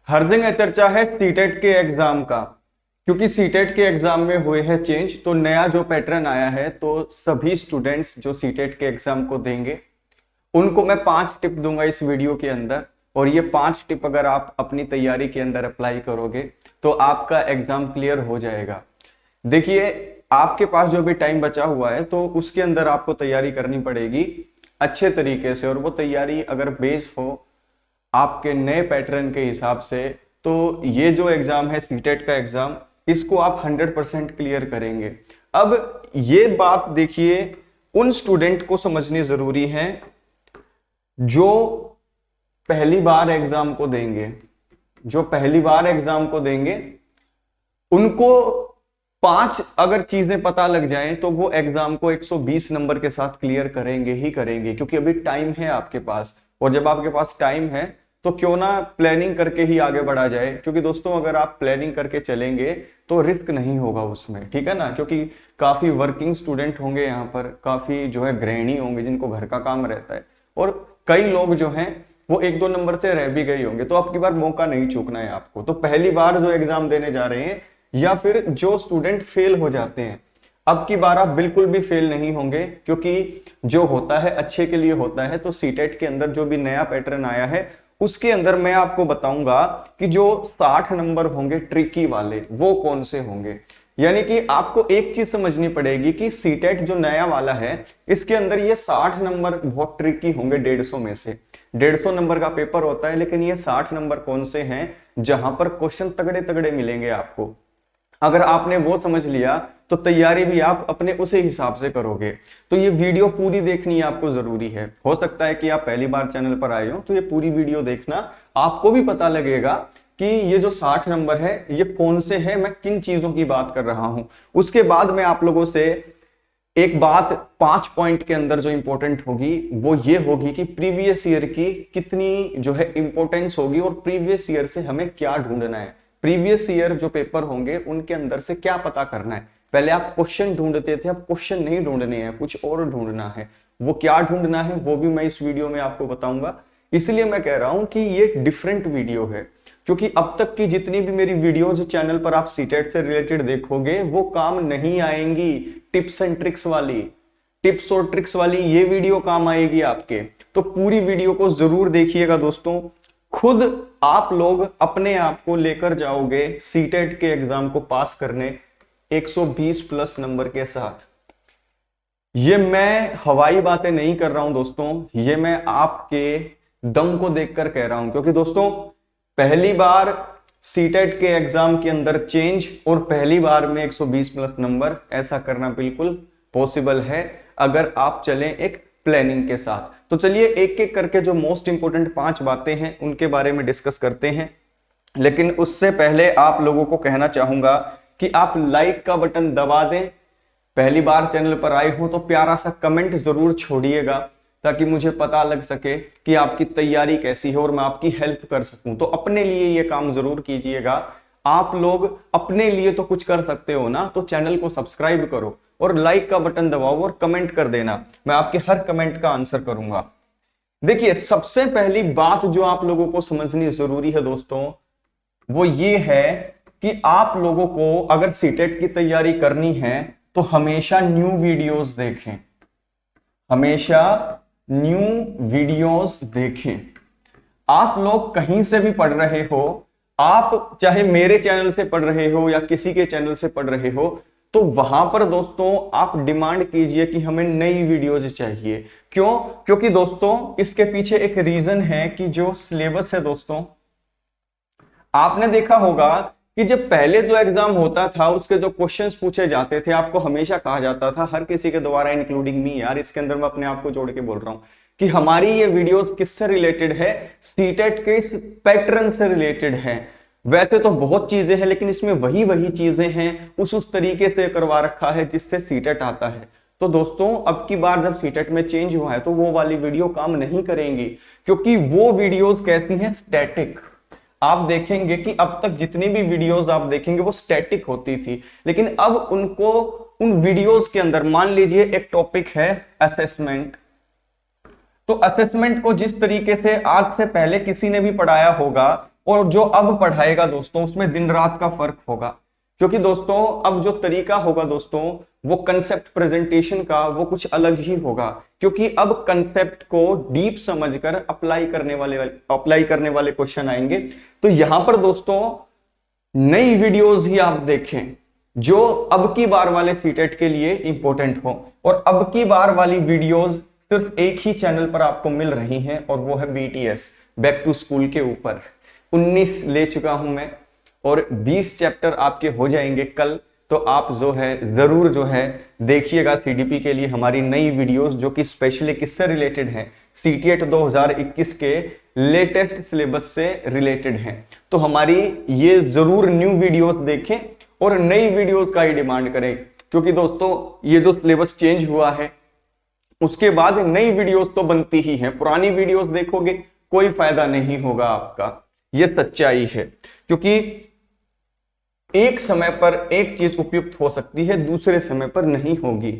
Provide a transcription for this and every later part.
हर जगह चर्चा है सीटेट के एग्जाम का, क्योंकि सीटेट के एग्जाम में हुए हैं चेंज। तो नया जो पैटर्न आया है, तो सभी स्टूडेंट्स जो सीटेट के एग्जाम को देंगे उनको मैं 5 टिप दूंगा इस वीडियो के अंदर। और ये 5 टिप अगर आप अपनी तैयारी के अंदर अप्लाई करोगे तो आपका एग्जाम क्लियर हो जाएगा। देखिए, आपके पास जो भी टाइम बचा हुआ है तो उसके अंदर आपको तैयारी करनी पड़ेगी अच्छे तरीके से। और वो तैयारी अगर बेस हो आपके नए पैटर्न के हिसाब से, तो ये जो एग्जाम है सीटेट का एग्जाम, इसको आप 100% क्लियर करेंगे। अब ये बात देखिए, उन स्टूडेंट को समझनी जरूरी है जो पहली बार एग्जाम को देंगे। जो पहली बार एग्जाम को देंगे उनको 5 अगर चीजें पता लग जाएं तो वो एग्जाम को 120 नंबर के साथ क्लियर करेंगे ही करेंगे, क्योंकि अभी टाइम है आपके पास। और जब आपके पास टाइम है तो क्यों ना प्लानिंग करके ही आगे बढ़ा जाए। क्योंकि दोस्तों, अगर आप प्लानिंग करके चलेंगे तो रिस्क नहीं होगा उसमें, ठीक है ना। क्योंकि काफी वर्किंग स्टूडेंट होंगे यहाँ पर, काफी जो है गृहिणी होंगे जिनको घर का काम रहता है, और कई लोग जो हैं वो 1-2 नंबर से रह भी गए होंगे। तो आपकी बार मौका नहीं चूकना है आपको। तो पहली बार जो एग्जाम देने जा रहे हैं या फिर जो स्टूडेंट फेल हो जाते हैं, अब की बार आप बिल्कुल भी फेल नहीं होंगे, क्योंकि जो होता है अच्छे के लिए होता है। तो सीटेट के अंदर जो भी नया पैटर्न आया है उसके अंदर मैं आपको बताऊंगा कि जो 60 नंबर होंगे ट्रिकी वाले वो कौन से होंगे। यानी कि आपको एक चीज समझनी पड़ेगी कि सीटेट जो नया वाला है इसके अंदर ये 60 नंबर बहुत ट्रिकी होंगे। 150 में से 150 नंबर का पेपर होता है, लेकिन ये 60 नंबर कौन से हैं जहां पर क्वेश्चन तगड़े तगड़े मिलेंगे आपको। अगर आपने वो समझ लिया तो तैयारी भी आप अपने उसी हिसाब से करोगे। तो ये वीडियो पूरी देखनी आपको जरूरी है। हो सकता है कि आप पहली बार चैनल पर आए हो, तो ये पूरी वीडियो देखना, आपको भी पता लगेगा कि ये जो 60 नंबर है ये कौन से हैं, मैं किन चीजों की बात कर रहा हूं। उसके बाद मैं आप लोगों से एक बात 5 पॉइंट के अंदर जो इंपॉर्टेंट होगी वो ये होगी कि प्रीवियस ईयर की कितनी जो है इंपॉर्टेंस होगी और प्रीवियस ईयर से हमें क्या ढूंढना है। प्रीवियस ईयर जो पेपर होंगे उनके अंदर से क्या पता करना है। पहले आप क्वेश्चन ढूंढते थे, अब क्वेश्चन नहीं ढूंढने हैं, कुछ और ढूंढना है। वो क्या ढूंढना है वो भी मैं इस वीडियो में आपको बताऊंगा। इसलिए मैं कह रहा हूं कि ये डिफरेंट वीडियो है, क्योंकि अब तक की जितनी भी मेरी वीडियोज चैनल पर आप सीटेट से रिलेटेड देखोगे वो काम नहीं आएंगी। टिप्स एंड ट्रिक्स वाली, टिप्स और ट्रिक्स वाली ये वीडियो काम आएगी आपके। तो पूरी वीडियो को जरूर देखिएगा दोस्तों। खुद आप लोग अपने आप को लेकर जाओगे सीटेट के एग्जाम को पास करने 120 प्लस नंबर के साथ। ये मैं हवाई बातें नहीं कर रहा हूं दोस्तों, ये मैं आपके दम को देखकर कह रहा हूं। क्योंकि दोस्तों, पहली बार सीटेट के एग्जाम के अंदर चेंज और पहली बार में 120 प्लस नंबर, ऐसा करना बिल्कुल पॉसिबल है अगर आप चलें एक प्लानिंग के साथ। तो चलिए एक एक करके जो मोस्ट इंपोर्टेंट 5 बातें हैं उनके बारे में डिस्कस करते हैं। लेकिन उससे पहले आप लोगों को कहना चाहूंगा कि आप लाइक का बटन दबा दें। पहली बार चैनल पर आए हो तो प्यारा सा कमेंट जरूर छोड़िएगा, ताकि मुझे पता लग सके कि आपकी तैयारी कैसी है और मैं आपकी हेल्प कर सकूं। तो अपने लिए ये काम जरूर कीजिएगा। आप लोग अपने लिए तो कुछ कर सकते हो ना, तो चैनल को सब्सक्राइब करो और लाइक का बटन दबाओ और कमेंट कर देना। मैं आपके हर कमेंट का आंसर करूंगा। देखिए, सबसे पहली बात जो आप लोगों को समझनी जरूरी है दोस्तों, वो ये है कि आप लोगों को अगर सीटेट की तैयारी करनी है तो हमेशा न्यू वीडियोस देखें। हमेशा न्यू वीडियोस देखें। आप लोग कहीं से भी पढ़ रहे हो, आप चाहे मेरे चैनल से पढ़ रहे हो या किसी के चैनल से पढ़ रहे हो, तो वहां पर दोस्तों आप डिमांड कीजिए कि हमें नई वीडियोज चाहिए। क्यों? क्योंकि दोस्तों इसके पीछे एक रीजन है कि जो सिलेबस है दोस्तों, आपने देखा होगा कि जब पहले जो एग्जाम होता था उसके जो क्वेश्चंस पूछे जाते थे, आपको हमेशा कहा जाता था हर किसी के द्वारा, इंक्लूडिंग मी, यार इसके अंदर मैं अपने आप को जोड़ के बोल रहा हूं, कि हमारी ये वीडियोस किससे रिलेटेड है? सीटेट के पैटर्न से रिलेटेड है। वैसे तो बहुत चीजें हैं, लेकिन इसमें वही वही चीजें हैं, उस तरीके से करवा रखा है जिससे सीटेट आता है। तो दोस्तों अब की बार जब सीटेट में चेंज हुआ है तो वो वाली वीडियो काम नहीं करेंगी, क्योंकि वो वीडियोस कैसी हैं? स्टैटिक। आप देखेंगे कि अब तक जितनी भी वीडियोस आप देखेंगे वो स्टैटिक होती थी, लेकिन अब उनको उन वीडियोस के अंदर, मान लीजिए एक टॉपिक है असेसमेंट, तो असेसमेंट को जिस तरीके से आज से पहले किसी ने भी पढ़ाया होगा और जो अब पढ़ाएगा दोस्तों उसमें दिन रात का फर्क होगा। क्योंकि दोस्तों अब जो तरीका होगा दोस्तों वो कंसेप्ट प्रेजेंटेशन का वो कुछ अलग ही होगा, क्योंकि अब कंसेप्ट को डीप समझकर अप्लाई करने वाले क्वेश्चन आएंगे। तो यहां पर दोस्तों नई वीडियोस ही आप देखें जो अब की बार वाले सीटेट के लिए इंपॉर्टेंट हो। और अब की बार वाली वीडियोस सिर्फ एक ही चैनल पर आपको मिल रही हैं और वो है BTS बैक टू स्कूल के ऊपर। 19 ले चुका हूं मैं और 20 चैप्टर आपके हो जाएंगे कल। तो आप जो है जरूर जो है देखिएगा CDP के लिए हमारी नई वीडियोस जो कि स्पेशली किससे रिलेटेड है, CTET 2021 के लेटेस्ट सिलेबस से रिलेटेड हैं। तो हमारी ये जरूर न्यू वीडियोस देखें और नई वीडियोस का ही डिमांड करें, क्योंकि दोस्तों ये जो सिलेबस चेंज हुआ है उसके बाद नई वीडियोस तो बनती ही हैं। पुरानी वीडियोस देखोगे कोई फायदा नहीं होगा आपका, ये सच्चाई है। क्योंकि एक समय पर एक चीज उपयुक्त हो सकती है, दूसरे समय पर नहीं होगी।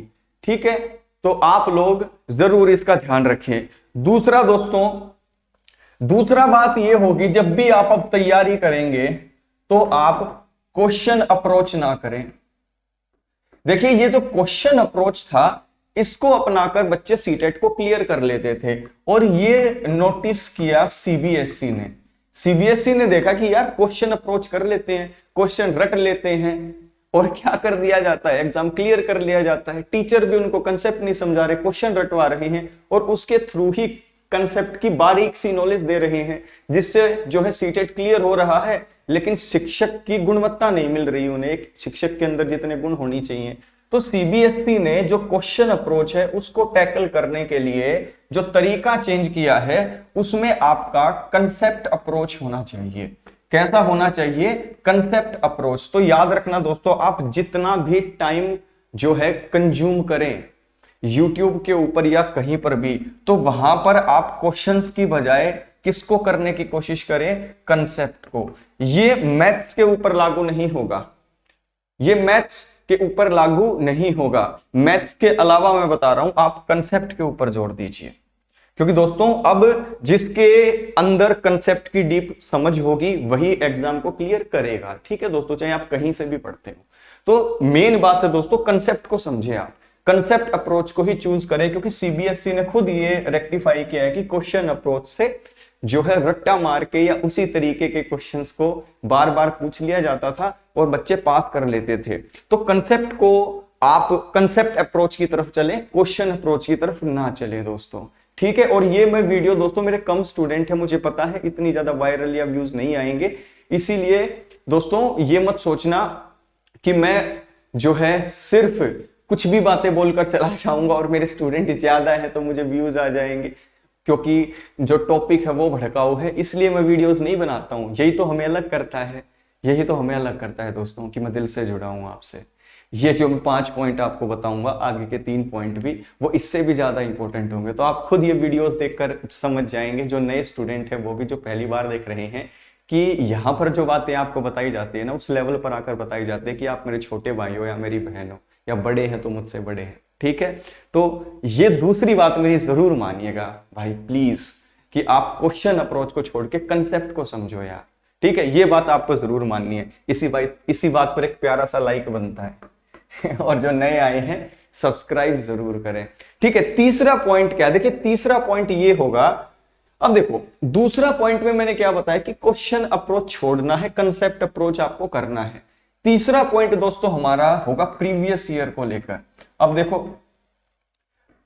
ठीक है, तो आप लोग जरूर इसका ध्यान रखें। दूसरा दोस्तों, दूसरा बात यह होगी जब भी आप अब तैयारी करेंगे तो आप क्वेश्चन अप्रोच ना करें। देखिए ये जो क्वेश्चन अप्रोच था इसको अपनाकर बच्चे सीटेट को क्लियर कर लेते थे, और ये नोटिस किया सीबीएसई ने। सीबीएसई ने देखा कि यार क्वेश्चन अप्रोच कर लेते हैं, क्वेश्चन रट लेते हैं, और क्या कर दिया जाता है, एग्जाम क्लियर कर लिया जाता है। टीचर भी उनको कंसेप्ट नहीं समझा रहे, क्वेश्चन रटवा रहे हैं और उसके थ्रू ही कंसेप्ट की बारीक सी नॉलेज दे रहे हैं, जिससे जो है सीटेट क्लियर हो रहा है, लेकिन शिक्षक की गुणवत्ता नहीं मिल रही उन्हें, एक शिक्षक के अंदर जितने गुण होनी चाहिए। तो सीबीएसई ने जो क्वेश्चन अप्रोच है उसको टैकल करने के लिए जो तरीका चेंज किया है उसमें आपका कंसेप्ट अप्रोच होना चाहिए। कैसा होना चाहिए? Concept approach. तो याद रखना दोस्तों, आप जितना भी टाइम जो है कंज्यूम करें YouTube के ऊपर या कहीं पर भी, तो वहां पर आप क्वेश्चंस की बजाय किसको करने की कोशिश करें? कंसेप्ट को। ये मैथ्स के ऊपर लागू नहीं होगा, ये मैथ्स के ऊपर लागू नहीं होगा। मैथ्स के अलावा मैं बता रहा हूं आप कंसेप्ट के ऊपर जोर दीजिए, क्योंकि दोस्तों अब जिसके अंदर कंसेप्ट की डीप समझ होगी वही एग्जाम को क्लियर करेगा। ठीक है दोस्तों, चाहे आप कहीं से भी पढ़ते हो। तो मेन बात है दोस्तों, कंसेप्ट को समझे, आप कंसेप्ट अप्रोच को ही चूज करें, क्योंकि सीबीएसई ने खुद ये रेक्टिफाई किया है कि क्वेश्चन अप्रोच से जो है रट्टा मार के या उसी तरीके के क्वेश्चंस को बार बार पूछ लिया जाता था और बच्चे पास कर लेते थे। तो कंसेप्ट को आप कंसेप्ट अप्रोच की तरफ चलें, क्वेश्चन अप्रोच की तरफ ना चलें दोस्तों। ठीक है, और ये मैं वीडियो दोस्तों मेरे कम स्टूडेंट है, मुझे पता है इतनी ज्यादा वायरल या व्यूज नहीं आएंगे, इसीलिए दोस्तों ये मत सोचना कि मैं जो है सिर्फ कुछ भी बातें बोलकर चला जाऊंगा और मेरे स्टूडेंट ज्यादा है तो मुझे व्यूज आ जाएंगे, क्योंकि जो टॉपिक है वो भड़काऊ है, इसलिए मैं वीडियोस नहीं बनाता हूं। यही तो हमें अलग करता है, यही तो हमें अलग करता है दोस्तों कि मैं दिल से जुड़ा हूं आपसे। ये जो मैं 5 पॉइंट आपको बताऊंगा, आगे के 3 पॉइंट भी वो इससे भी ज्यादा इंपॉर्टेंट होंगे। तो आप खुद ये वीडियोस देखकर समझ जाएंगे, जो नए स्टूडेंट है वो भी जो पहली बार देख रहे हैं, कि यहाँ पर जो बातें आपको बताई जाती है ना उस लेवल पर आकर बताई जाती है कि आप मेरे छोटे भाई हो या मेरी बहन हो या बड़े हैं तो मुझसे बड़े हैं। ठीक है, तो ये दूसरी बात मेरी जरूर मानिएगा भाई प्लीज, कि आप क्वेश्चन अप्रोच को छोड़ के कंसेप्ट को समझो यार। ठीक है, ये बात आपको जरूर माननी है। इसी बात पर एक प्यारा सा लाइक बनता है और जो नए आए हैं सब्सक्राइब जरूर करें। ठीक है, तीसरा पॉइंट क्या? देखिए तीसरा पॉइंट ये होगा, अब देखो दूसरा पॉइंट में मैंने क्या बताया कि क्वेश्चन अप्रोच छोड़ना है, कंसेप्ट अप्रोच आपको करना है। तीसरा पॉइंट दोस्तों हमारा होगा प्रीवियस ईयर को लेकर। अब देखो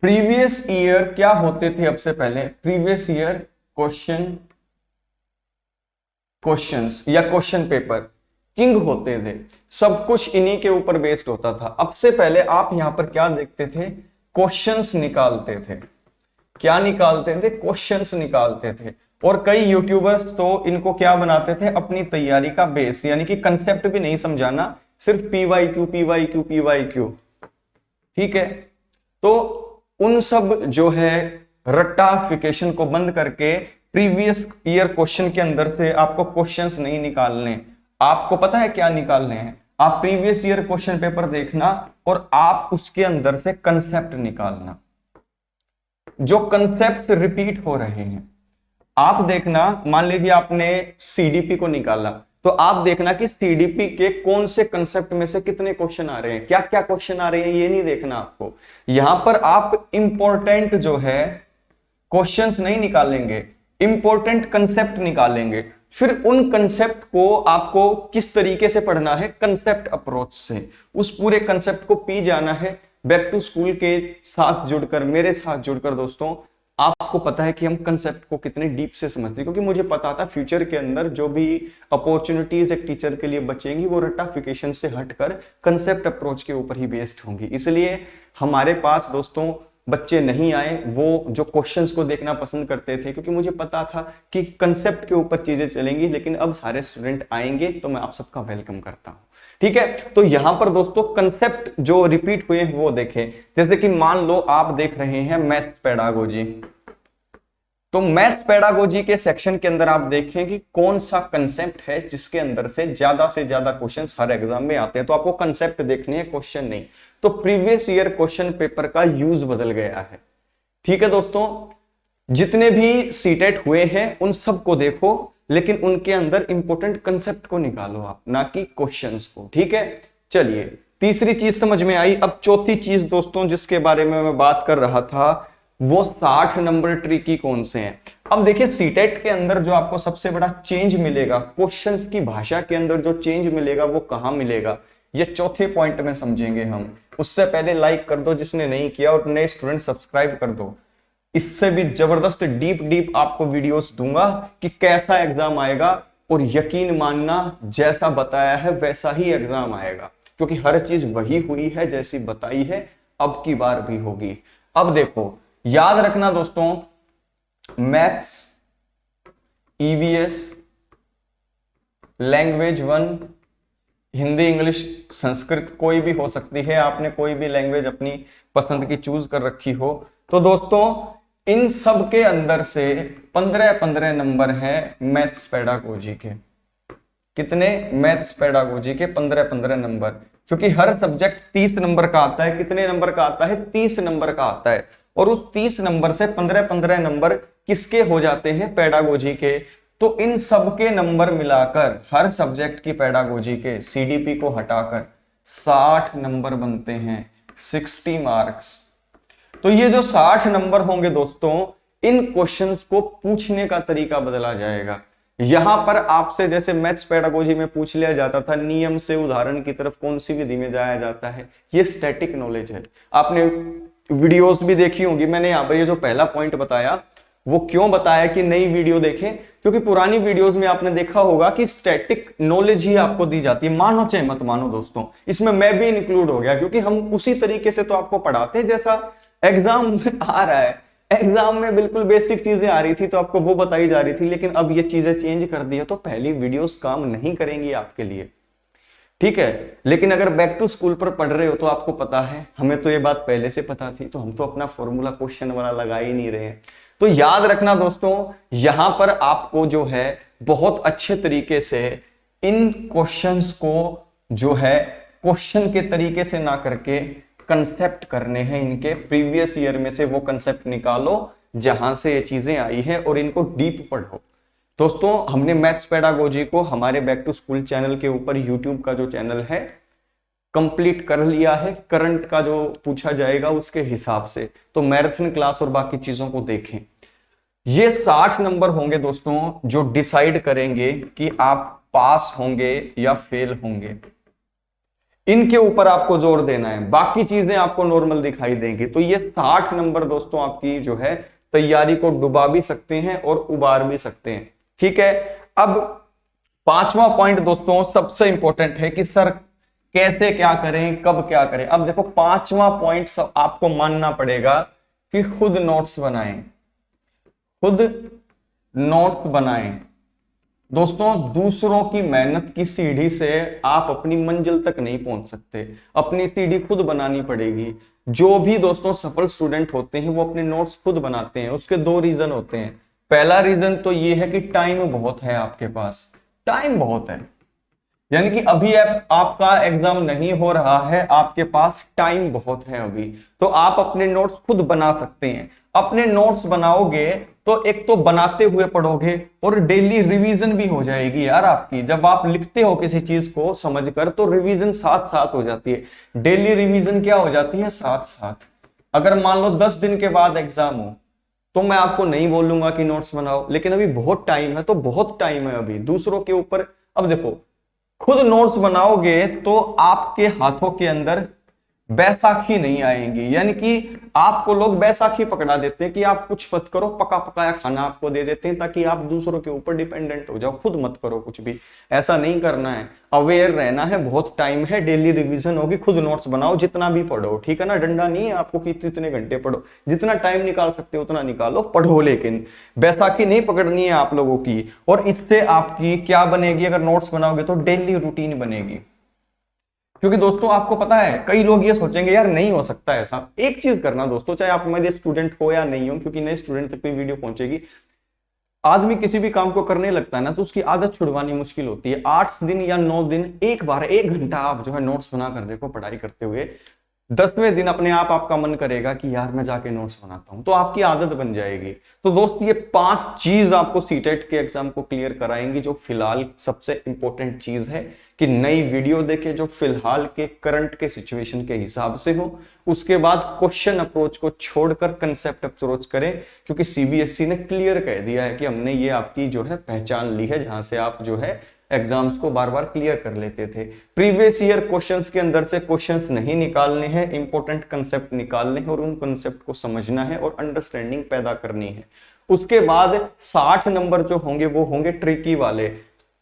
प्रीवियस ईयर क्या होते थे? अब से पहले प्रीवियस ईयर क्वेश्चंस या क्वेश्चन पेपर किंग होते थे, सब कुछ इन्हीं के ऊपर बेस्ड होता था। अब से पहले आप यहां पर क्या देखते थे? क्वेश्चंस निकालते थे। क्या निकालते थे? क्वेश्चंस निकालते थे। और कई यूट्यूबर्स तो इनको क्या बनाते थे? अपनी तैयारी का बेस, यानी कि कंसेप्ट भी नहीं समझाना, सिर्फ पीवाईक्यू पीवाईक्यू पीवाईक्यू। ठीक है, तो उन सब जो है रट्टाफिकेशन को बंद करके प्रीवियस ईयर क्वेश्चन के अंदर से आपको क्वेश्चंस नहीं निकालने, आपको पता है क्या निकालने हैं? आप प्रीवियस ईयर क्वेश्चन पेपर देखना और आप उसके अंदर से कंसेप्ट निकालना, जो कंसेप्ट रिपीट हो रहे हैं आप देखना, मान लीजिए आपने सीडीपी को निकाला, तो आप देखना कि सीडीपी के कौन से कंसेप्ट में से कितने क्वेश्चन आ रहे हैं, क्या क्या क्वेश्चन आ रहे हैं, ये नहीं देखना आपको। यहां पर आप इंपॉर्टेंट जो है क्वेश्चंस नहीं निकालेंगे, इंपॉर्टेंट कंसेप्ट निकालेंगे। फिर उन कंसेप्ट को आपको किस तरीके से पढ़ना है, कंसेप्ट अप्रोच से उस पूरे कंसेप्ट को पी जाना है। बैक टू स्कूल के साथ जुड़कर, मेरे साथ जुड़कर दोस्तों, आपको पता है कि हम कंसेप्ट को कितने डीप से समझते हैं, क्योंकि मुझे पता था फ्यूचर के अंदर जो भी अपॉर्चुनिटीज एक टीचर के लिए बचेंगी वो रट्टाफिकेशन से हटकर कंसेप्ट अप्रोच के ऊपर ही बेस्ड होंगी। इसलिए हमारे पास दोस्तों बच्चे नहीं आए वो जो क्वेश्चंस को देखना पसंद करते थे, क्योंकि मुझे पता था कि कंसेप्ट के ऊपर चीजें चलेंगी। लेकिन अब सारे स्टूडेंट आएंगे तो मैं आप सबका वेलकम करता हूं। ठीक है, तो यहां पर दोस्तों कंसेप्ट जो रिपीट हुए हैं वो देखें। जैसे कि मान लो आप देख रहे हैं मैथ्स पेडागोजी, तो मैथ्स पेडागोजी के सेक्शन के अंदर आप देखें कि कौन सा कंसेप्ट है जिसके अंदर से ज्यादा क्वेश्चंस हर एग्जाम में आते हैं। तो आपको कंसेप्ट देखने हैं, क्वेश्चन नहीं। तो प्रीवियस ईयर क्वेश्चन पेपर का यूज बदल गया है। ठीक है दोस्तों, जितने भी सीटेट हुए हैं उन सबको देखो, लेकिन उनके अंदर इंपॉर्टेंट कंसेप्ट को निकालो आप, ना कि क्वेश्चंस को। ठीक है, चलिए तीसरी चीज समझ में आई। अब चौथी चीज दोस्तों जिसके बारे में मैं बात कर रहा था वो 60 नंबर ट्रिकी कौन से हैं। अब देखिए सीटेट के अंदर जो आपको सबसे बड़ा चेंज मिलेगा, क्वेश्चंस की भाषा के अंदर जो चेंज मिलेगा वो कहां मिलेगा, ये चौथे पॉइंट में समझेंगे हम। उससे पहले लाइक कर दो जिसने नहीं किया, और नए स्टूडेंट सब्सक्राइब कर दो। इससे भी जबरदस्त डीप आपको वीडियोस दूंगा कि कैसा एग्जाम आएगा, और यकीन मानना जैसा बताया है वैसा ही एग्जाम आएगा, क्योंकि हर चीज वही हुई है जैसी बताई है, अब की बार भी होगी। अब देखो, याद रखना दोस्तों, maths, EVS, language 1, Hindi, English, Sanskrit कोई भी हो सकती है, आपने कोई भी लैंग्वेज अपनी पसंद की चूज कर रखी हो। तो दोस्तों इन सब के अंदर से 15-15 नंबर हैं मैथ्स पेडागोजी के। कितने? मैथ्स पेडागोजी के 15-15 नंबर, क्योंकि हर सब्जेक्ट 30 नंबर का आता है। कितने नंबर का आता है? 30 नंबर का आता है। और उस 30 नंबर से 15-15 नंबर किसके हो जाते हैं? पेडागोजी के। तो इन सब के नंबर मिलाकर हर सब्जेक्ट की पेडागोजी के सीडीपी को हटाकर 60 नंबर बनते हैं, 60 मार्क्स। तो ये जो 60 नंबर होंगे दोस्तों, इन क्वेश्चंस को पूछने का तरीका बदला जाएगा। यहां पर आपसे जैसे मैथ्स पेडागोजी में पूछ लिया जाता था नियम से उदाहरण की तरफ कौन सी विधि में जाया जाता है, ये स्टैटिक नॉलेज है। आपने वीडियोस भी देखी होंगी। मैंने यहां पर ये जो पहला पॉइंट बताया वो क्यों बताया कि नई वीडियो देखें, क्योंकि पुरानी वीडियोस में आपने देखा होगा कि स्टैटिक नॉलेज ही आपको दी जाती है, मानो चाहे मत मानो दोस्तों। इसमें मैं भी इंक्लूड हो गया, क्योंकि हम उसी तरीके से तो आपको पढ़ाते हैं जैसा एग्जाम में आ रहा है। एग्जाम में बिल्कुल बेसिक चीजें आ रही थी तो आपको वो बताई जा रही थी, लेकिन अब ये चीजें चेंज कर दी है तो पहली वीडियोस काम नहीं करेंगी आपके लिए। ठीक है, लेकिन अगर बैक टू स्कूल पर पढ़ रहे हो तो आपको पता है, हमें तो ये बात पहले से पता थी, तो हम तो अपना फॉर्मूला क्वेश्चन वाला लगा ही नहीं रहे हैं। तो याद रखना दोस्तों, यहां पर आपको जो है बहुत अच्छे तरीके से इन क्वेश्चंस को जो है क्वेश्चन के तरीके से ना करके कंसेप्ट करने हैं। इनके प्रीवियस ईयर में से वो कंसेप्ट निकालो जहां से ये चीजें आई हैं और इनको डीप पढ़ो। दोस्तों हमने मैथ्स पेडागोजी को हमारे बैक टू स्कूल चैनल के ऊपर, यूट्यूब का जो चैनल है, कंप्लीट कर लिया है। करंट का जो पूछा जाएगा उसके हिसाब से, तो मैराथन क्लास और बाकी चीजों को देखें। ये 60 नंबर होंगे दोस्तों जो डिसाइड करेंगे कि आप पास होंगे या फेल होंगे। इनके ऊपर आपको जोर देना है, बाकी चीजें आपको नॉर्मल दिखाई देंगी। तो ये 60 नंबर दोस्तों आपकी जो है तैयारी को डुबा भी सकते हैं और उबार भी सकते हैं। ठीक है, अब 5वां पॉइंट दोस्तों सबसे इंपॉर्टेंट है कि सर कैसे क्या करें, कब क्या करें। अब देखो 5वां पॉइंट सब आपको मानना पड़ेगा कि खुद नोट्स बनाएं, खुद नोट्स बनाएं। दोस्तों दूसरों की मेहनत की सीढ़ी से आप अपनी मंजिल तक नहीं पहुंच सकते, अपनी सीढ़ी खुद बनानी पड़ेगी। जो भी दोस्तों सफल स्टूडेंट होते हैं वो अपने नोट्स खुद बनाते हैं। उसके 2 रीजन होते हैं। पहला रीजन तो ये है कि टाइम बहुत है आपके पास, टाइम बहुत है, यानी कि अभी आपका एग्जाम नहीं हो रहा है, आपके पास टाइम बहुत है अभी, तो आप अपने नोट्स खुद बना सकते हैं। अपने नोट्स बनाओगे तो एक तो बनाते हुए पढ़ोगे और डेली रिवीजन भी हो जाएगी यार आपकी। जब आप लिखते हो किसी चीज को समझकर तो रिवीजन साथ साथ हो जाती है। डेली रिवीजन क्या हो जाती है, साथ साथ। अगर मान लो 10 दिन के बाद एग्जाम हो तो मैं आपको नहीं बोलूंगा कि नोट्स बनाओ, लेकिन अभी बहुत टाइम है, तो बहुत टाइम है अभी दूसरों के ऊपर। अब देखो, खुद नोट्स बनाओगे तो आपके हाथों के अंदर बैसाखी नहीं आएंगी, यानी कि आपको लोग बैसाखी पकड़ा देते हैं कि आप कुछ मत करो, पका पकाया खाना आपको दे देते हैं ताकि आप दूसरों के ऊपर डिपेंडेंट हो जाओ, खुद मत करो कुछ भी। ऐसा नहीं करना है, अवेयर रहना है, बहुत टाइम है, डेली रिवीजन होगी, खुद नोट्स बनाओ, जितना भी पढ़ो, ठीक है ना। डंडा नहीं है आपको कि इतने घंटे पढ़ो, जितना टाइम निकाल सकते हो उतना निकालो, पढ़ो, लेकिन बैसाखी नहीं पकड़नी है आप लोगों की। और इससे आपकी क्या बनेगी, अगर नोट्स बनाओगे तो डेली रूटीन बनेगी। क्योंकि दोस्तों आपको पता है, कई लोग ये सोचेंगे यार नहीं हो सकता ऐसा। एक चीज करना दोस्तों, चाहे आप मेरे स्टूडेंट हो या नहीं हो, क्योंकि नए स्टूडेंट तक भी वीडियो पहुंचेगी। आदमी किसी भी काम को करने लगता है ना तो उसकी आदत छुड़वानी मुश्किल होती है। 8 दिन या 9 दिन एक बार 1 घंटा आप जो है नोट्स बना कर देखो पढ़ाई करते हुए। 10वें दिन अपने आप आपका मन करेगा कि यार मैं जाके नोट्स बनाता हूं, तो आपकी आदत बन जाएगी। तो दोस्त ये 5 चीज आपको सीटेट के एग्जाम को क्लियर कराएंगी, जो फिलहाल सबसे इंपॉर्टेंट चीज है कि नई वीडियो देखे जो फिलहाल के करंट के सिचुएशन के हिसाब से हो। उसके बाद क्वेश्चन अप्रोच को छोड़कर कंसेप्ट अप्रोच करें, क्योंकि सीबीएसई ने क्लियर कह दिया है कि हमने ये आपकी जो है पहचान ली है, जहां से आप जो है एग्जाम्स को बार बार क्लियर कर लेते थे। प्रीवियस ईयर क्वेश्चंस के अंदर से क्वेश्चंस नहीं निकालने हैं, इंपॉर्टेंट कंसेप्ट निकालने हैं और उन कंसेप्ट को समझना है और अंडरस्टैंडिंग पैदा करनी है। उसके बाद 60 नंबर जो होंगे वो होंगे ट्रिकी वाले,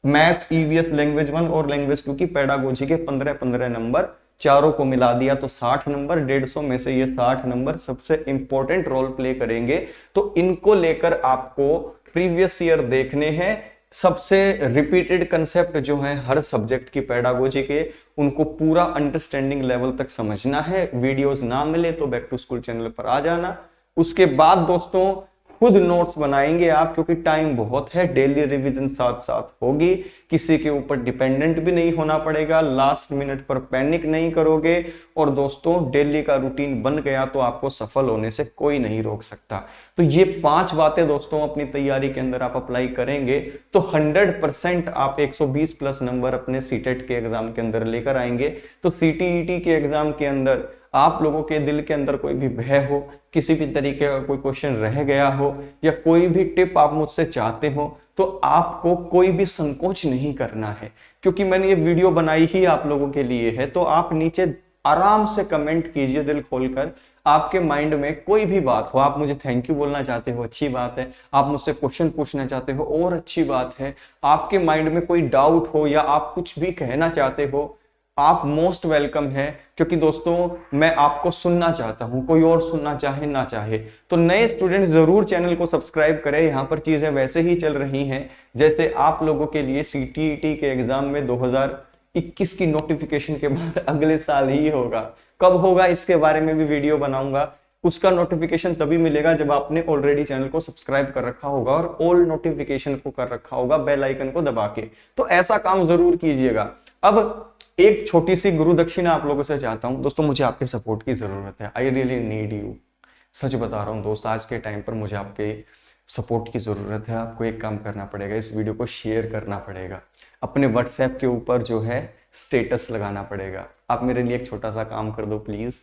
मैथ्स, ईवीएस, लैंग्वेज 1 और लैंग्वेज 2 की पेडागोजी के 15-15 नंबर, चारों को मिला दिया तो 60 नंबर। 150 में से ये 60 नंबर सबसे इंपॉर्टेंट रोल प्ले करेंगे। तो इनको लेकर आपको प्रीवियस ईयर देखने हैं, सबसे रिपीटेड कंसेप्ट जो है हर सब्जेक्ट की पेडागोजी के, उनको पूरा अंडरस्टैंडिंग लेवल तक समझना है। वीडियोस ना मिले तो बैक टू स्कूल चैनल पर आ जाना। उसके बाद दोस्तों खुद नोट्स बनाएंगे आप, क्योंकि टाइम बहुत है, डेली रिवीजन साथ साथ होगी, किसी के ऊपर डिपेंडेंट भी नहीं होना पड़ेगा, लास्ट मिनट पर पैनिक नहीं करोगे। और दोस्तों डेली का रूटीन बन गया तो आपको सफल होने से कोई नहीं रोक सकता। तो ये 5 बातें दोस्तों अपनी तैयारी के अंदर आप अप्लाई करेंगे तो 100% आप 120 प्लस नंबर अपने सीटेट के एग्जाम के अंदर लेकर आएंगे। तो सीटीईटी के एग्जाम के अंदर आप लोगों के दिल के अंदर कोई भी भय हो, किसी भी तरीके का कोई क्वेश्चन रह गया हो, या कोई भी टिप आप मुझसे चाहते हो, तो आपको कोई भी संकोच नहीं करना है, क्योंकि मैंने ये वीडियो बनाई ही आप लोगों के लिए है। तो आप नीचे आराम से कमेंट कीजिए दिल खोलकर, आपके माइंड में कोई भी बात हो, आप मुझे थैंक यू बोलना चाहते हो, अच्छी बात है, आप मुझसे क्वेश्चन पूछना चाहते हो और अच्छी बात है, आपके माइंड में कोई डाउट हो या आप कुछ भी कहना चाहते हो, आप मोस्ट वेलकम है। क्योंकि दोस्तों मैं आपको सुनना चाहता हूं, कोई और सुनना चाहे ना चाहे। तो नए स्टूडेंट जरूर चैनल को सब्सक्राइब करें, यहाँ पर चीजें वैसे ही चल रही हैं जैसे आप लोगों के लिए सीटीईटी के एग्जाम में 2021 की नोटिफिकेशन के बाद अगले साल ही होगा। कब होगा इसके बारे में भी वीडियो बनाऊंगा, उसका नोटिफिकेशन तभी मिलेगा जब आपने ऑलरेडी चैनल को सब्सक्राइब कर रखा होगा और ऑल नोटिफिकेशन को कर रखा होगा बेल आइकन को दबा के। तो ऐसा काम जरूर कीजिएगा। अब एक छोटी सी गुरु दक्षिणा आप लोगों से चाहता हूं दोस्तों, मुझे आपके सपोर्ट की जरूरत है। आई रियली नीड यू, सच बता रहा हूं दोस्त, आज के टाइम पर मुझे आपके सपोर्ट की जरूरत है। आपको एक काम करना पड़ेगा, इस वीडियो को शेयर करना पड़ेगा, अपने व्हाट्सएप के ऊपर जो है स्टेटस लगाना पड़ेगा। आप मेरे लिए एक छोटा सा काम कर दो प्लीज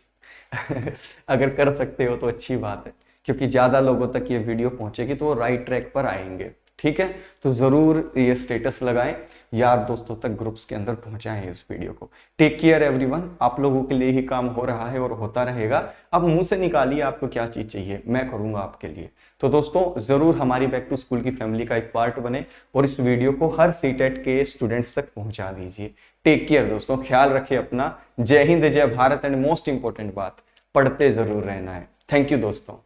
अगर कर सकते हो तो अच्छी बात है, क्योंकि ज्यादा लोगों तक ये वीडियो पहुंचेगी तो वो राइट ट्रैक पर आएंगे। ठीक है, तो जरूर ये स्टेटस लगाएं, यार दोस्तों तक ग्रुप्स के अंदर पहुंचाएं इस वीडियो को। टेक केयर एवरीवन, आप लोगों के लिए ही काम हो रहा है और होता रहेगा। अब मुंह से निकालिए आपको क्या चीज चाहिए, मैं करूंगा आपके लिए। तो दोस्तों जरूर हमारी बैक टू स्कूल की फैमिली का एक पार्ट बने और इस वीडियो को हर सीटेट के स्टूडेंट्स तक पहुंचा दीजिए। टेक केयर दोस्तों, ख्याल रखिए अपना। जय हिंद, जय भारत, एंड मोस्ट इंपॉर्टेंट बात, पढ़ते जरूर रहना है। थैंक यू दोस्तों।